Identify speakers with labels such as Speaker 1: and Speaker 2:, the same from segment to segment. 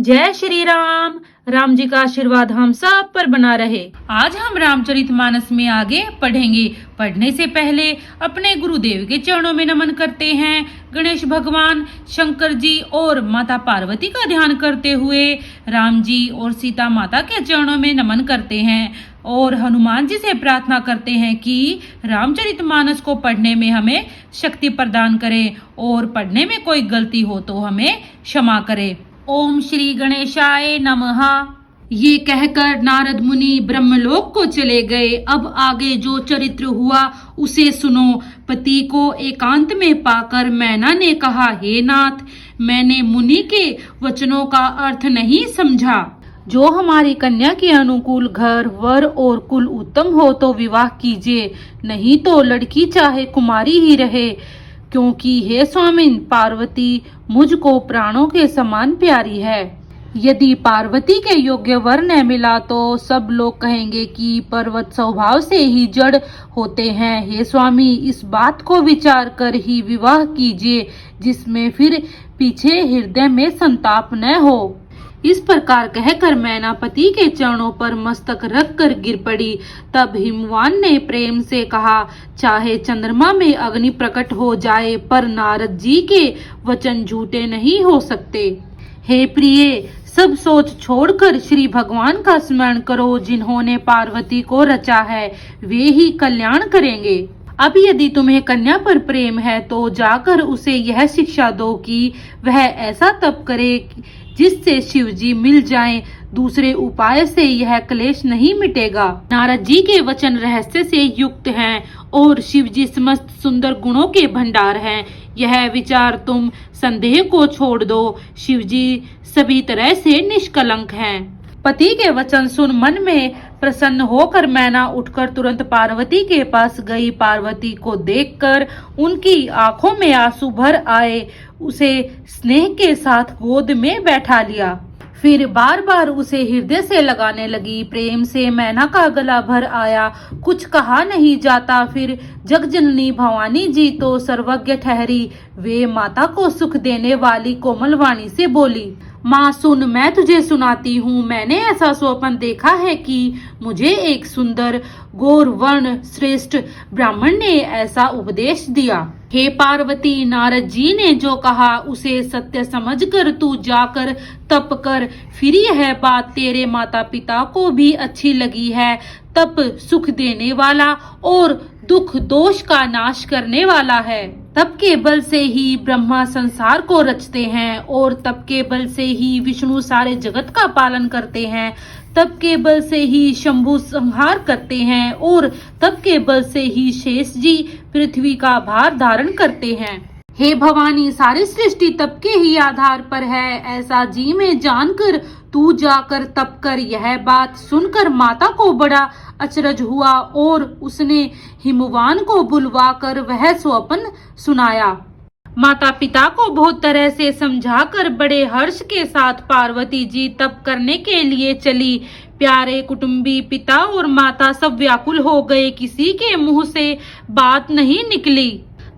Speaker 1: जय श्री राम। राम जी का आशीर्वाद हम सब पर बना रहे। आज हम रामचरितमानस में आगे पढ़ेंगे। पढ़ने से पहले अपने गुरुदेव के चरणों में नमन करते हैं। गणेश भगवान, शंकर जी और माता पार्वती का ध्यान करते हुए राम जी और सीता माता के चरणों में नमन करते हैं और हनुमान जी से प्रार्थना करते हैं कि रामचरितमानस को पढ़ने में हमें शक्ति प्रदान करें और पढ़ने में कोई गलती हो तो हमें क्षमा करें। ओम श्री गणेशाय नमः। ये कहकर नारद मुनि ब्रह्मलोक को चले गए। अब आगे जो चरित्र हुआ उसे सुनो। पति को एकांत में पाकर मैना ने कहा, हे नाथ, मैंने मुनि के वचनों का अर्थ नहीं समझा। जो हमारी कन्या के अनुकूल घर, वर और कुल उत्तम हो तो विवाह कीजिए, नहीं तो लड़की चाहे कुमारी ही रहे। क्योंकि हे स्वामिन, पार्वती मुझको प्राणों के समान प्यारी है। यदि पार्वती के योग्य वर न मिला तो सब लोग कहेंगे कि पर्वत स्वभाव से ही जड़ होते हैं। हे स्वामी, इस बात को विचार कर ही विवाह कीजिए, जिसमें फिर पीछे हृदय में संताप न हो। इस प्रकार कहकर मैना पति के चरणों पर मस्तक रख कर गिर पड़ी। तब हिमवान ने प्रेम से कहा, चाहे चंद्रमा में अग्नि प्रकट हो जाए, पर नारद जी के वचन झूठे नहीं हो सकते। हे प्रिय, सब सोच छोड़कर श्री भगवान का स्मरण करो, जिन्होंने पार्वती को रचा है, वे ही कल्याण करेंगे। अब यदि तुम्हें कन्या पर प्रेम है तो जाकर उसे यह शिक्षा दो कि वह ऐसा तप करे जिससे शिव जी मिल जाएं। दूसरे उपाय से यह क्लेश नहीं मिटेगा। नारद जी के वचन रहस्य से युक्त हैं और शिव जी समस्त सुंदर गुणों के भंडार हैं। यह विचार तुम संदेह को छोड़ दो। शिव जी सभी तरह से निष्कलंक हैं। पति के वचन सुन मन में प्रसन्न होकर मैना उठकर तुरंत पार्वती के पास गई। पार्वती को देखकर उनकी आंखों में आंसू भर आए। उसे स्नेह के साथ गोद में बैठा लिया, फिर बार बार उसे हृदय से लगाने लगी। प्रेम से मैना का गला भर आया, कुछ कहा नहीं जाता। फिर जगजननी भवानी जी तो सर्वज्ञ ठहरी। वे माता को सुख देने वाली कोमल वाणी से बोली, माँ सुन, मैं तुझे सुनाती हूँ। मैंने ऐसा स्वप्न देखा है कि मुझे एक सुंदर गौर वर्ण श्रेष्ठ ब्राह्मण ने ऐसा उपदेश दिया। हे पार्वती, नारद जी ने जो कहा उसे सत्य समझकर तू जाकर तप कर। फिर यह बात तेरे माता पिता को भी अच्छी लगी है। तप सुख देने वाला और दुख दोष का नाश करने वाला है। तप के बल से ही ब्रह्मा संसार को रचते हैं और तप के बल से ही विष्णु सारे जगत का पालन करते हैं। तप के बल से ही शंभु संहार करते हैं और तप के बल से ही शेष जी पृथ्वी का भार धारण करते हैं। हे भवानी, सारी सृष्टि तप के ही आधार पर है, ऐसा जी में जानकर तू जाकर तप कर। यह बात सुनकर माता को बड़ा अचरज हुआ और उसने हिमवान को बुलवाकर वह स्वप्न सुनाया। माता पिता को बहुत तरह से समझाकर बड़े हर्ष के साथ पार्वती जी तप करने के लिए चली। प्यारे कुटुंबी पिता और माता सब व्याकुल हो गए, किसी के मुंह से बात नहीं निकली।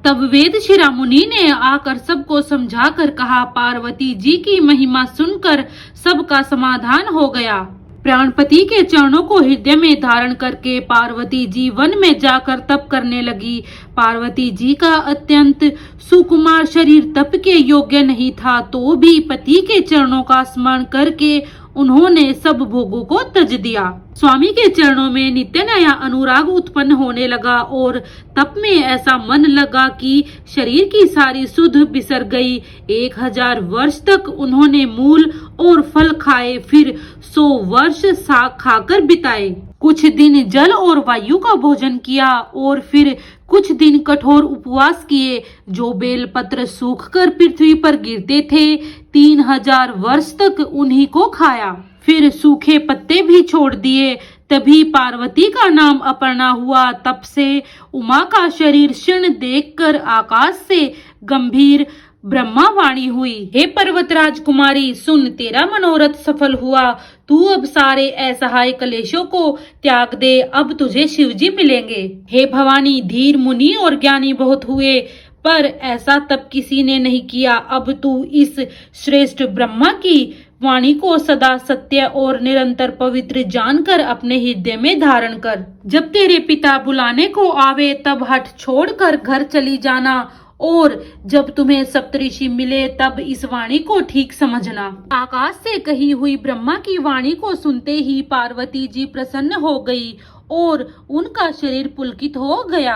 Speaker 1: तब वेद शिरोमणि ने आकर सबको समझाकर कहा, पार्वती जी की महिमा सुनकर सबका समाधान हो गया। प्राणपति के चरणों को हृदय में धारण करके पार्वती जी वन में जाकर तप करने लगी। पार्वती जी का अत्यंत सुकुमार शरीर तप के योग्य नहीं था, तो भी पति के चरणों का स्मरण करके उन्होंने सब भोगों को त्यज दिया। स्वामी के चरणों में नित्य नया अनुराग उत्पन्न होने लगा और तप में ऐसा मन लगा कि शरीर की सारी सुध बिसर गई। 1000 वर्ष तक उन्होंने मूल और फल खाए, फिर 100 वर्ष साग खाकर बिताए। कुछ दिन जल और वायु का भोजन किया और फिर कुछ दिन कठोर उपवास किए। जो बेलपत्र सूखकर पृथ्वी पर गिरते थे, 3000 वर्ष तक उन्हीं को खाया। फिर सूखे पत्ते भी छोड़ दिए। तभी पार्वती का नाम अपर्णा हुआ। तब से उमा का शरीर क्षीण देखकर आकाश से गंभीर ब्रह्मा वाणी हुई, हे पर्वतराज कुमारी, सुन, तेरा मनोरथ सफल हुआ। तू अब सारे असहाय कलेशों को त्याग दे, अब तुझे शिवजी मिलेंगे। हे भवानी, धीर मुनि और ज्ञानी बहुत हुए, पर ऐसा तब किसी ने नहीं किया। अब तू इस श्रेष्ठ ब्रह्मा की वाणी को सदा सत्य और निरंतर पवित्र जानकर अपने हृदय में धारण कर। जब तेरे पिता बुलाने को आवे तब हठ छोड़कर घर चली जाना, और जब तुम्हें सप्तऋषि मिले तब इस वाणी को ठीक समझना। आकाश से कही हुई ब्रह्मा की वाणी को सुनते ही पार्वती जी प्रसन्न हो गई और उनका शरीर पुलकित हो गया।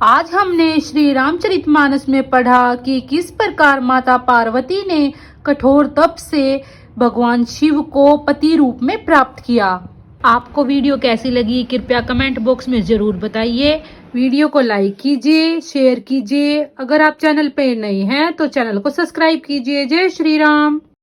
Speaker 1: आज हमने श्री रामचरितमानस में पढ़ा कि किस प्रकार माता पार्वती ने कठोर तप से भगवान शिव को पति रूप में प्राप्त किया। आपको वीडियो कैसी लगी कृपया कमेंट बॉक्स में जरूर बताइए। वीडियो को लाइक कीजिए, शेयर कीजिए। अगर आप चैनल पे नए हैं तो चैनल को सब्सक्राइब कीजिए। जय श्री राम।